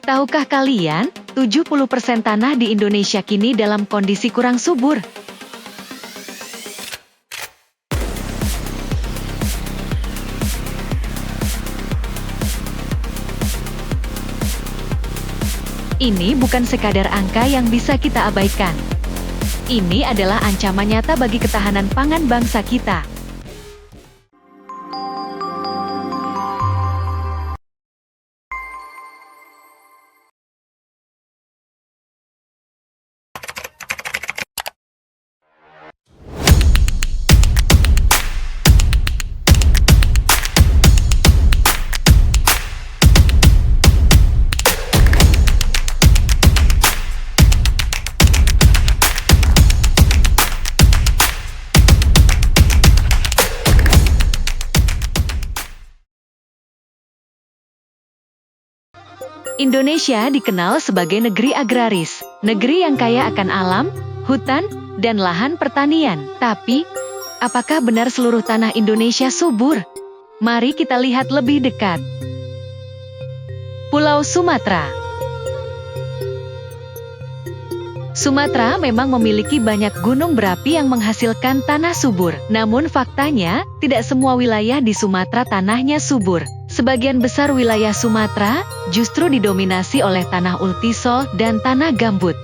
Tahukah kalian, 70% tanah di Indonesia kini dalam kondisi kurang subur? Ini bukan sekadar angka yang bisa kita abaikan. Ini adalah ancaman nyata bagi ketahanan pangan bangsa kita. Indonesia dikenal sebagai negeri agraris, negeri yang kaya akan alam, hutan, dan lahan pertanian. Tapi, apakah benar seluruh tanah Indonesia subur? Mari kita lihat lebih dekat. Pulau Sumatera. Sumatera memang memiliki banyak gunung berapi yang menghasilkan tanah subur. Namun faktanya, tidak semua wilayah di Sumatera tanahnya subur. Sebagian besar wilayah Sumatera justru didominasi oleh tanah ultisol dan tanah gambut.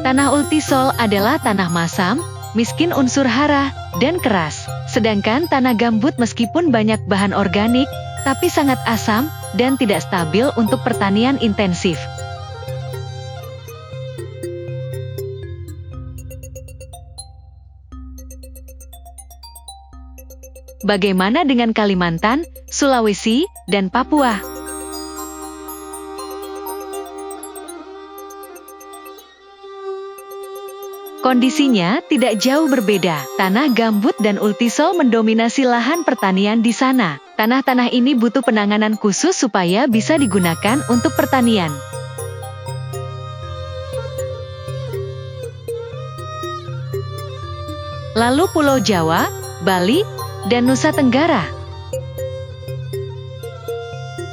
Tanah ultisol adalah tanah masam, miskin unsur hara, dan keras. Sedangkan tanah gambut meskipun banyak bahan organik, tapi sangat asam dan tidak stabil untuk pertanian intensif. Bagaimana dengan Kalimantan, Sulawesi, dan Papua? Kondisinya tidak jauh berbeda. Tanah gambut dan ultisol mendominasi lahan pertanian di sana. Tanah-tanah ini butuh penanganan khusus supaya bisa digunakan untuk pertanian. Lalu Pulau Jawa, Bali, dan Nusa Tenggara.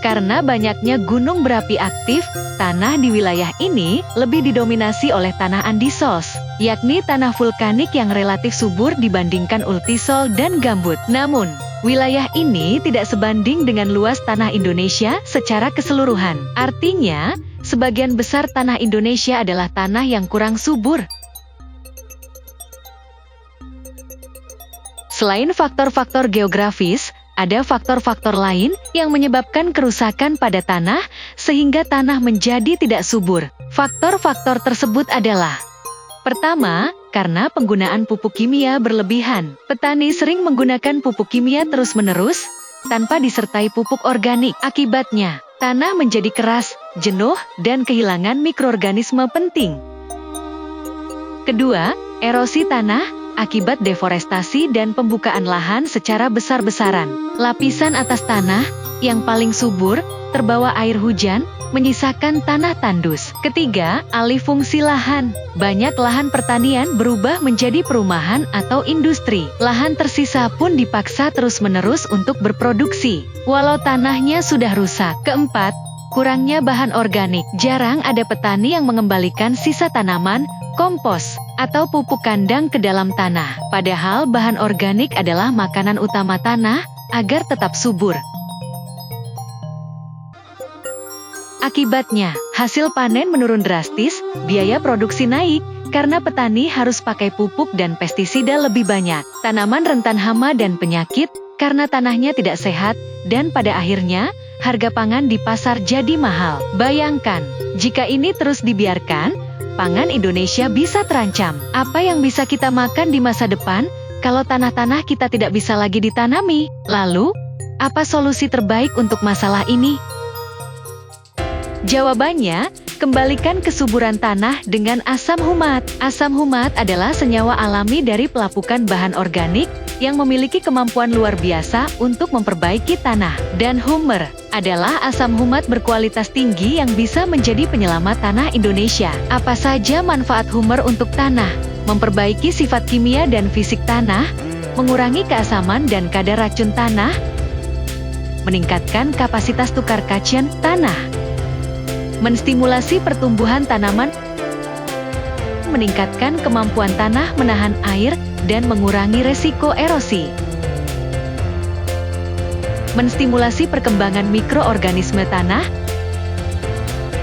Karena banyaknya gunung berapi aktif, tanah di wilayah ini lebih didominasi oleh tanah andisos, yakni tanah vulkanik yang relatif subur dibandingkan ultisol dan gambut. Namun, wilayah ini tidak sebanding dengan luas tanah Indonesia secara keseluruhan. Artinya, sebagian besar tanah Indonesia adalah tanah yang kurang subur. Selain faktor-faktor geografis, ada faktor-faktor lain yang menyebabkan kerusakan pada tanah sehingga tanah menjadi tidak subur. Faktor-faktor tersebut adalah: pertama, karena penggunaan pupuk kimia berlebihan. Petani sering menggunakan pupuk kimia terus-menerus tanpa disertai pupuk organik. Akibatnya, tanah menjadi keras, jenuh, dan kehilangan mikroorganisme penting. Kedua, erosi tanah akibat deforestasi dan pembukaan lahan secara besar-besaran. Lapisan atas tanah, yang paling subur, terbawa air hujan, menyisakan tanah tandus. Ketiga, alih fungsi lahan. Banyak lahan pertanian berubah menjadi perumahan atau industri. Lahan tersisa pun dipaksa terus-menerus untuk berproduksi, walau tanahnya sudah rusak. Keempat, kurangnya bahan organik. Jarang ada petani yang mengembalikan sisa tanaman, kompos, atau pupuk kandang ke dalam tanah. Padahal bahan organik adalah makanan utama tanah agar tetap subur. Akibatnya, hasil panen menurun drastis, biaya produksi naik, karena petani harus pakai pupuk dan pestisida lebih banyak. Tanaman rentan hama dan penyakit, karena tanahnya tidak sehat, dan pada akhirnya, harga pangan di pasar jadi mahal. Bayangkan, jika ini terus dibiarkan, pangan Indonesia bisa terancam. Apa yang bisa kita makan di masa depan, kalau tanah-tanah kita tidak bisa lagi ditanami? Lalu, apa solusi terbaik untuk masalah ini? Jawabannya, kembalikan kesuburan tanah dengan asam humat. Asam humat adalah senyawa alami dari pelapukan bahan organik yang memiliki kemampuan luar biasa untuk memperbaiki tanah. Dan humer adalah asam humat berkualitas tinggi yang bisa menjadi penyelamat tanah Indonesia. Apa saja manfaat humer untuk tanah? Memperbaiki sifat kimia dan fisik tanah, mengurangi keasaman dan kadar racun tanah, meningkatkan kapasitas tukar kacang tanah, menstimulasi pertumbuhan tanaman, meningkatkan kemampuan tanah menahan air, dan mengurangi resiko erosi. Menstimulasi perkembangan mikroorganisme tanah,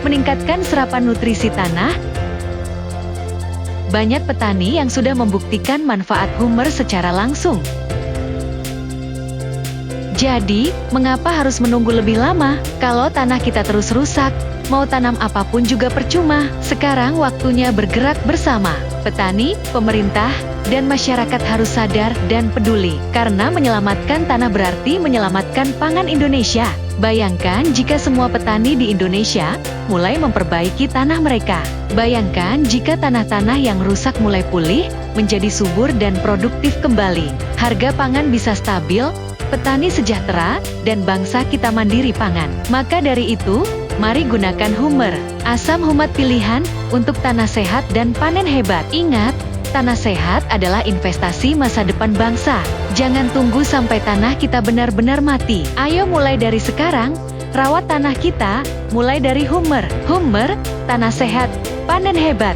meningkatkan serapan nutrisi tanah. Banyak petani yang sudah membuktikan manfaat humer secara langsung. Jadi, mengapa harus menunggu lebih lama? Kalau tanah kita terus rusak, mau tanam apapun juga percuma. Sekarang waktunya bergerak bersama. Petani, pemerintah, dan masyarakat harus sadar dan peduli. Karena menyelamatkan tanah berarti menyelamatkan pangan Indonesia. Bayangkan jika semua petani di Indonesia mulai memperbaiki tanah mereka. Bayangkan jika tanah-tanah yang rusak mulai pulih, menjadi subur dan produktif kembali. Harga pangan bisa stabil, petani sejahtera, dan bangsa kita mandiri pangan. Maka dari itu, mari gunakan humer, asam humat pilihan, untuk tanah sehat dan panen hebat. Ingat, tanah sehat adalah investasi masa depan bangsa. Jangan tunggu sampai tanah kita benar-benar mati. Ayo mulai dari sekarang, rawat tanah kita, mulai dari humer. Humer, tanah sehat, panen hebat.